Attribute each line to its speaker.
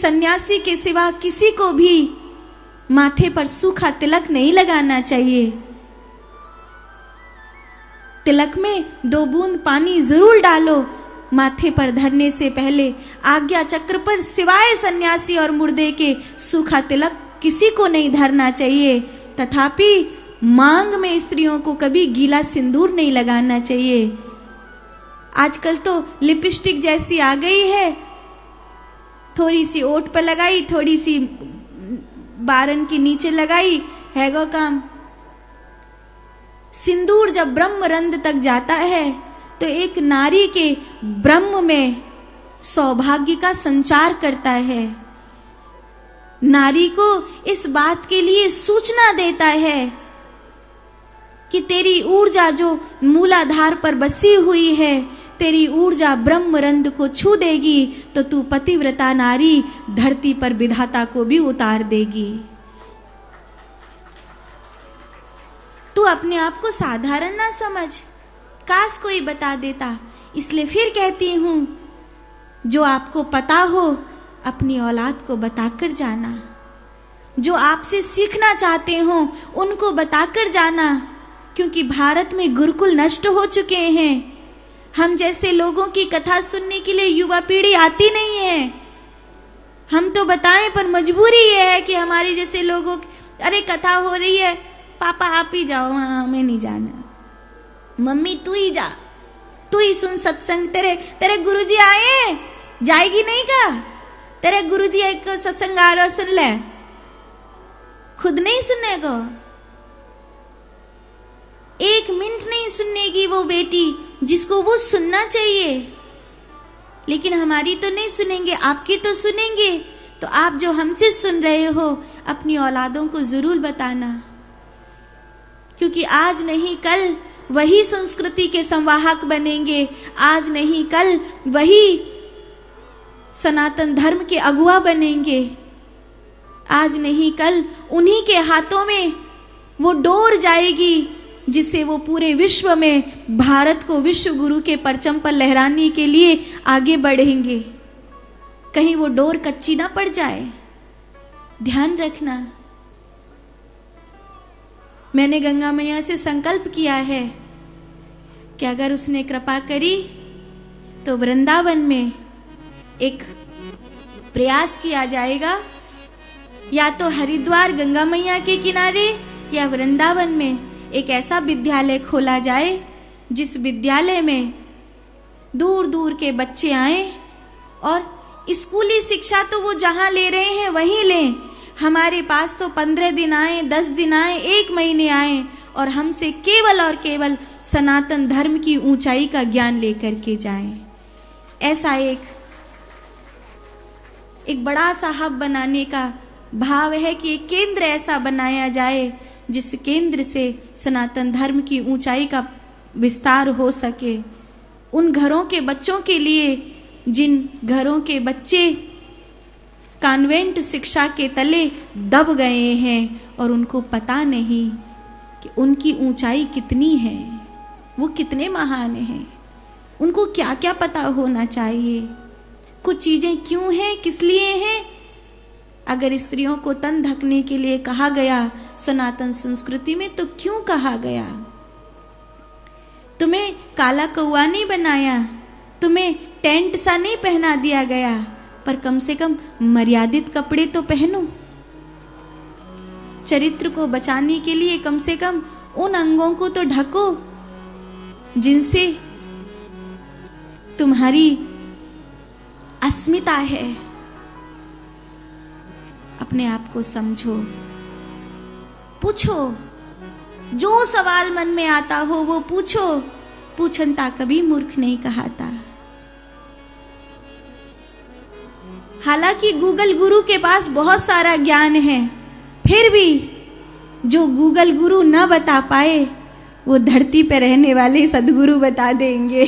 Speaker 1: सन्यासी के सिवा किसी को भी माथे पर सूखा तिलक नहीं लगाना चाहिए। तिलक में 2 बूंद पानी जरूर डालो माथे पर धरने से पहले। आज्ञा चक्र पर सिवाय सन्यासी और मुर्दे के सूखा तिलक किसी को नहीं धरना चाहिए। तथापि मांग में स्त्रियों को कभी गीला सिंदूर नहीं लगाना चाहिए। आजकल तो लिपस्टिक जैसी आ गई है, थोड़ी सी ओठ पर लगाई, थोड़ी सी बारन के नीचे लगाई, है गो काम। सिंदूर जब ब्रह्म रंध्र तक जाता है तो एक नारी के ब्रह्म में सौभाग्य का संचार करता है। नारी को इस बात के लिए सूचना देता है कि तेरी ऊर्जा जो मूलाधार पर बसी हुई है, तेरी ऊर्जा ब्रह्म रंध्र को छू देगी तो तू पतिव्रता नारी धरती पर विधाता को भी उतार देगी। तू अपने आप को साधारण ना समझ, काश कोई बता देता। इसलिए फिर कहती हूं, जो आपको पता हो अपनी औलाद को बताकर जाना। जो आपसे सीखना चाहते हो उनको बताकर जाना, क्योंकि भारत में गुरुकुल नष्ट हो चुके हैं। हम जैसे लोगों की कथा सुनने के लिए युवा पीढ़ी आती नहीं है। हम तो बताएं पर मजबूरी ये है कि हमारे जैसे लोगों, अरे कथा हो रही है, पापा आप ही जाओ, वहां हमें नहीं जाना, मम्मी तू ही जा, तू ही सुन सत्संग, तेरे गुरुजी आए, जाएगी नहीं का, तेरे गुरुजी एक सत्संग आ रहा, सुन ले, खुद नहीं सुनने को, 1 मिनट नहीं सुनने की वो बेटी जिसको वो सुनना चाहिए। लेकिन हमारी तो नहीं सुनेंगे, आपकी तो सुनेंगे। तो आप जो हमसे सुन रहे हो अपनी औलादों को जरूर बताना, क्योंकि आज नहीं कल वही संस्कृति के संवाहक बनेंगे, आज नहीं कल वही सनातन धर्म के अगुआ बनेंगे, आज नहीं कल उन्हीं के हाथों में वो डोर जाएगी जिससे वो पूरे विश्व में भारत को विश्व गुरु के परचम पर लहराने के लिए आगे बढ़ेंगे। कहीं वो डोर कच्ची ना पड़ जाए, ध्यान रखना। मैंने गंगा मैया से संकल्प किया है कि अगर उसने कृपा करी तो वृंदावन में एक प्रयास किया जाएगा, या तो हरिद्वार गंगा मैया के किनारे या वृंदावन में एक ऐसा विद्यालय खोला जाए जिस विद्यालय में दूर दूर के बच्चे आए और स्कूली शिक्षा तो वो जहां ले रहे हैं वहीं लें। हमारे पास तो 15 दिन आए, 10 दिन आए, 1 महीने आए और हमसे केवल और केवल सनातन धर्म की ऊंचाई का ज्ञान लेकर के जाएं। ऐसा एक बड़ा सा हब बनाने का भाव है कि एक केंद्र ऐसा बनाया जाए जिस केंद्र से सनातन धर्म की ऊंचाई का विस्तार हो सके। उन घरों के बच्चों के लिए जिन घरों के बच्चे कॉन्वेंट शिक्षा के तले दब गए हैं और उनको पता नहीं कि उनकी ऊंचाई कितनी है, वो कितने महान हैं, उनको क्या क्या पता होना चाहिए, कुछ चीजें क्यों हैं, किस लिए हैं। अगर स्त्रियों को तन ढकने के लिए कहा गया सनातन संस्कृति में, तो क्यों कहा गया? तुम्हें काला कौआ नहीं बनाया, तुम्हें टेंट सा नहीं पहना दिया गया, पर कम से कम मर्यादित कपड़े तो पहनो। चरित्र को बचाने के लिए कम से कम उन अंगों को तो ढको जिनसे तुम्हारी अस्मिता है। अपने आप को समझो, पूछो, जो सवाल मन में आता हो वो पूछो। पूछनता कभी मूर्ख नहीं कहाता। हालांकि गूगल गुरु के पास बहुत सारा ज्ञान है, फिर भी जो गूगल गुरु न बता पाए वो धरती पे रहने वाले सदगुरु बता देंगे।